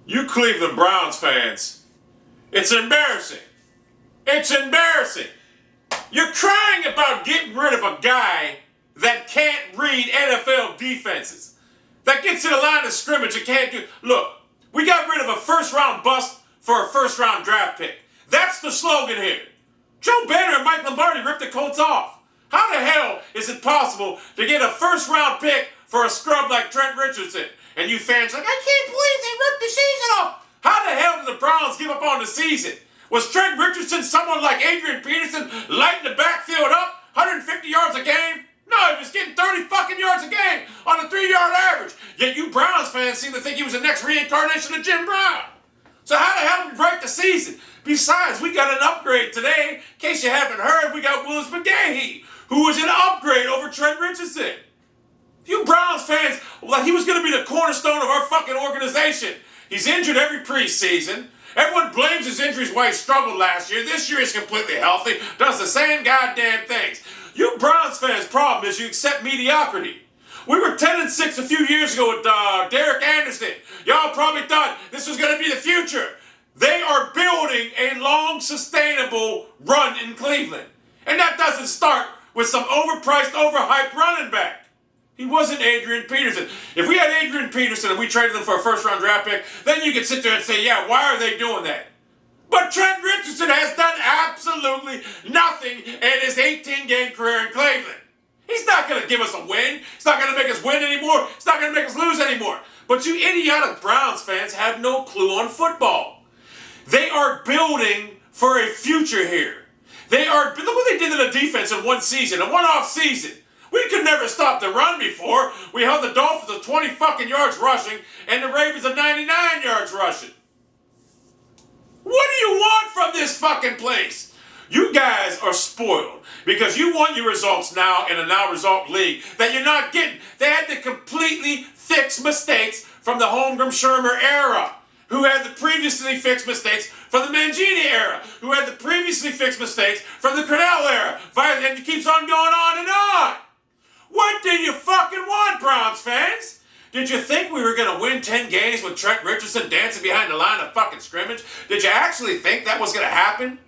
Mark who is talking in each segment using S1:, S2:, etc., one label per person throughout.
S1: You Cleveland Browns fans, it's embarrassing. It's embarrassing. You're crying about getting rid of a guy that can't read NFL defenses, that gets to the line of scrimmage and can't do... Look, we got rid of a first-round bust for a first-round draft pick. That's the slogan here. Joe Banner and Mike Lombardi ripped the Colts off. How the hell is it possible to get a first-round pick for a scrub like Trent Richardson? And you fans like, I can't believe they ripped the season off. How the hell did the Browns give up on the season? Was Trent Richardson someone like Adrian Peterson lighting the backfield up 150 yards a game? No, he was getting 30 fucking yards a game on a 3-yard average. Yet you Browns fans seem to think he was the next reincarnation of Jim Brown. So how the hell did we break the season? Besides, we got an upgrade today. In case you haven't heard, we got Willis McGahee, who was an upgrade over Trent Richardson. You Browns fans, like he was going to be the cornerstone of our fucking organization. He's injured every preseason. Everyone blames his injuries why he struggled last year. This year he's completely healthy, does the same goddamn things. You Browns fans' problem is you accept mediocrity. We were 10-6 a few years ago with Derek Anderson. Y'all probably thought this was going to be the future. They are building a long, sustainable run in Cleveland. And that doesn't start with some overpriced, overhyped running back. He wasn't Adrian Peterson. If we had Adrian Peterson and we traded him for a first-round draft pick, then you could sit there and say, yeah, why are they doing that? But Trent Richardson has done absolutely nothing in his 18-game career in Cleveland. He's not going to give us a win. He's not going to make us win anymore. He's not going to make us lose anymore. But you idiotic Browns fans have no clue on football. They are building for a future here. Look what they did to the defense in one season, in one off season. We could never stop the run before. We held the Dolphins to 20 fucking yards rushing and the Ravens to 99 yards rushing. What do you want from this fucking place? You guys are spoiled because you want your results now in a now result league that you're not getting. They had to completely fix mistakes from the Holmgren Shermer era, who had the previously fixed mistakes from the Mangini era, who had the previously fixed mistakes from the Cornell era. And it keeps on going on and on. What do you fucking want, Browns fans? Did you think we were going to win 10 games with Trent Richardson dancing behind the line of fucking scrimmage? Did you actually think that was going to happen?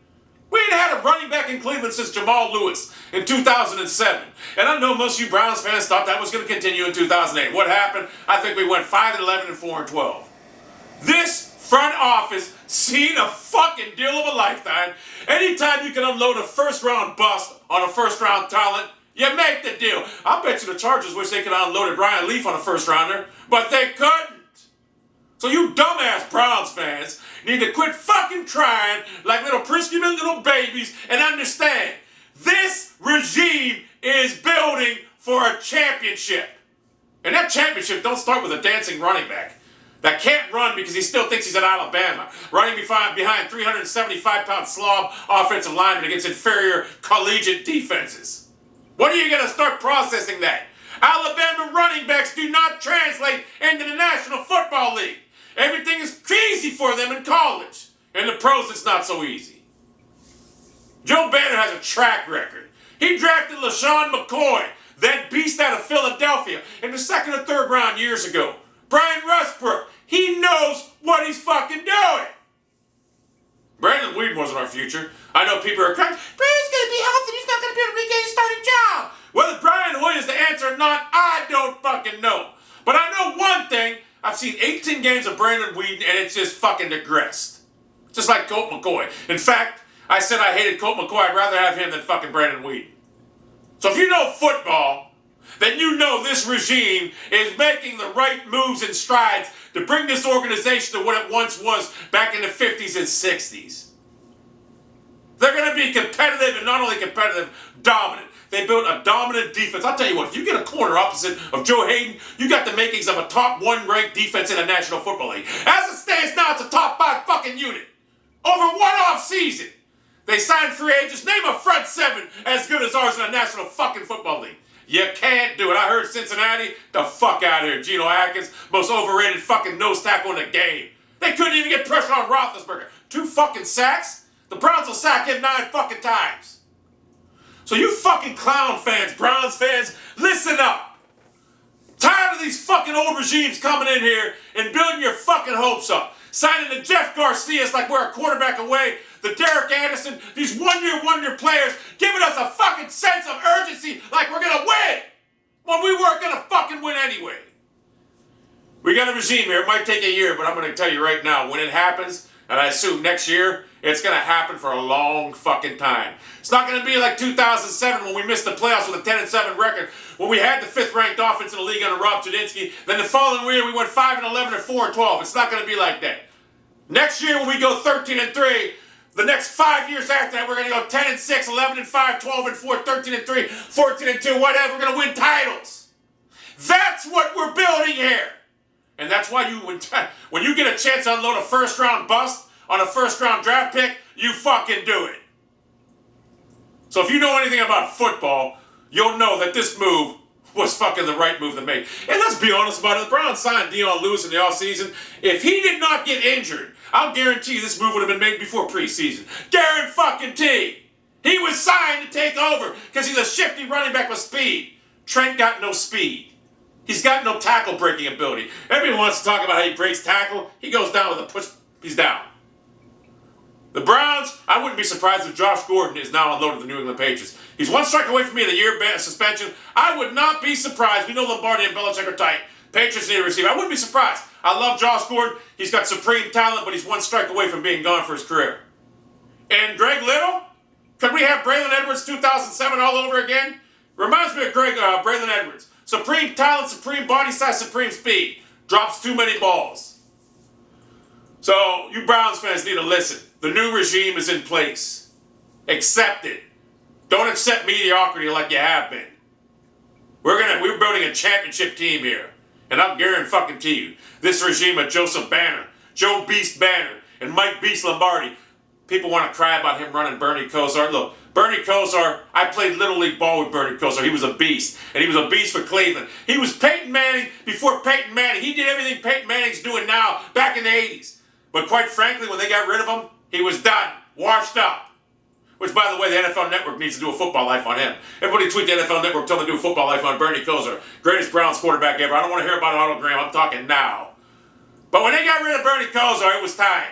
S1: We ain't had a running back in Cleveland since Jamal Lewis in 2007. And I know most of you Browns fans thought that was going to continue in 2008. What happened? I think we went 5-11 and 4-12. This front office seen a fucking deal of a lifetime. Anytime you can unload a first-round bust on a first-round talent, you make the deal. I bet you the Chargers wish they could have unloaded Brian Leaf on a first-rounder, but they couldn't. So you dumbass Browns fans need to quit fucking crying like little prescient little babies and understand this regime is building for a championship. And that championship don't start with a dancing running back that can't run because he still thinks he's at Alabama, running behind 375-pound slob offensive linemen against inferior collegiate defenses. When are you going to start processing that? Alabama running backs do not translate into the National Football League. Everything is easy for them in college. In the pros, it's not so easy. Joe Banner has a track record. He drafted LaShawn McCoy, that beast out of Philadelphia, in the 2nd or 3rd round years ago. Brian Westbrook, he knows what he's fucking doing. Brandon Weeden wasn't our future. I know people are crying, Brandon's going to be healthy, he's not going to be able to regain his starting job. Whether Brian Hoyer is the answer or not, I don't fucking know. But I know one thing, I've seen 18 games of Brandon Weeden and it's just fucking digressed. Just like Colt McCoy. In fact, I said I hated Colt McCoy, I'd rather have him than fucking Brandon Weeden. So if you know football, then you know this regime is making the right moves and strides to bring this organization to what it once was back in the 50s and 60s. They're going to be competitive, and not only competitive, dominant. They built a dominant defense. I'll tell you what, if you get a corner opposite of Joe Hayden, you got the makings of a top 1 ranked defense in the National Football League. As it stands now, it's a top 5 fucking unit. Over one off season, they signed free agents. Name a front 7 as good as ours in the National fucking Football League. You can't do it. I heard Cincinnati, the fuck out of here. Geno Atkins, most overrated fucking nose tackle in the game. They couldn't even get pressure on Roethlisberger. 2 fucking sacks? The Browns will sack him 9 fucking times. So you fucking clown fans, Browns fans, listen up. Tired of these fucking old regimes coming in here and building your fucking hopes up. signing the Jeff Garcias like we're a quarterback away, the Derek Anderson, these one-year players, giving us a fucking sense of urgency like we're going to win when we weren't going to fucking win anyway. We got a regime here. It might take a year, but I'm going to tell you right now, when it happens, and I assume next year, it's going to happen for a long fucking time. It's not going to be like 2007 when we missed the playoffs with a 10-7 record, when we had the 5th-ranked offense in the league under Rob Chudinski. Then the following year, we went 5-11 or 4-12. It's not going to be like that. Next year, when we go 13-3, the next 5 years after that, we're going to go 10-6, 11-5, 12-4, 13-3, 14-2, whatever. We're going to win titles. That's what we're building here. And that's why when you get a chance to unload a first-round bust on a first-round draft pick, you fucking do it. So if you know anything about football, you'll know that this move was fucking the right move to make. And let's be honest about it. The Browns signed Dion Lewis in the offseason. If he did not get injured, I'll guarantee you this move would have been made before preseason. Guarantee. He was signed to take over because he's a shifty running back with speed. Trent got no speed. He's got no tackle breaking ability. Everyone wants to talk about how he breaks tackle. He goes down with a push. He's down. The Browns, I wouldn't be surprised if Josh Gordon is now unloaded the New England Patriots. He's one strike away from being a year suspension. I would not be surprised. We know Lombardi and Belichick are tight. Patriots need a receiver. I wouldn't be surprised. I love Josh Gordon. He's got supreme talent, but he's one strike away from being gone for his career. And Greg Little? Could we have Braylon Edwards 2007 all over again? Reminds me of Braylon Edwards. Supreme talent, supreme body size, supreme speed. Drops too many balls. So, you Browns fans need to listen. The new regime is in place. Accept it. Don't accept mediocrity like you have been. We're building a championship team here. And I'm guaranteeing you, this regime of Joseph Banner, Joe Beast Banner, and Mike Beast Lombardi, people want to cry about him running Bernie Kosar. Look, Bernie Kosar, I played Little League ball with Bernie Kosar. He was a beast. And he was a beast for Cleveland. He was Peyton Manning before Peyton Manning. He did everything Peyton Manning's doing now, back in the 80s. But quite frankly, when they got rid of him, he was done, washed up. Which, by the way, the NFL Network needs to do a football life on him. Everybody tweet the NFL Network, tell them to do a football life on Bernie Kosar. Greatest Browns quarterback ever. I don't want to hear about an autogram. I'm talking now. But when they got rid of Bernie Kosar, it was time.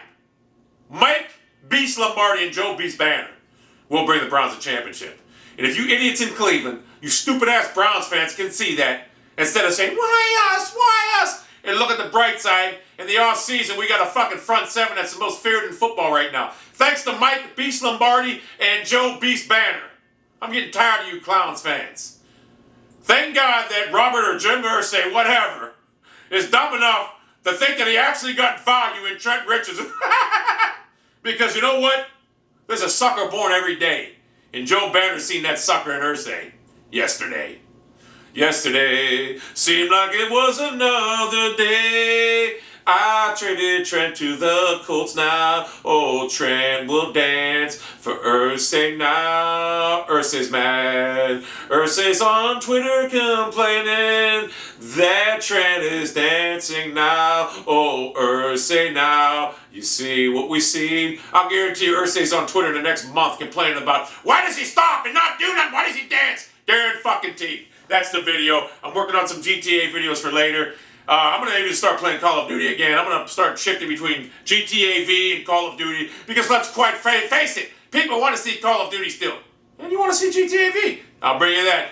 S1: Mike Beast Lombardi and Joe Beast Banner will bring the Browns a championship. And if you idiots in Cleveland, you stupid-ass Browns fans can see that, instead of saying, why us, why us? And look at the bright side. In the offseason, we got a fucking front seven that's the most feared in football right now. Thanks to Mike Beast Lombardi and Joe Beast Banner. I'm getting tired of you clowns fans. Thank God that Robert or Jim Irsay, whatever, is dumb enough to think that he actually got value in Trent Richardson. Because you know what? There's a sucker born every day. And Joe Banner seen that sucker in Irsay yesterday. Yesterday seemed like it was another day. I traded Trent to the Colts now. Oh, Trent will dance for Irsay now. Irsay's mad. Irsay's on Twitter complaining that Trent is dancing now. Oh, Irsay now. You see what we see. I'll guarantee you Irsay's on Twitter the next month complaining about why does he stop and not do nothing? Why does he dance? Guaranteed. That's the video. I'm working on some GTA videos for later. I'm going to maybe start playing Call of Duty again. I'm going to start shifting between GTA V and Call of Duty because let's quite face it, people want to see Call of Duty still. And you want to see GTA V? I'll bring you that.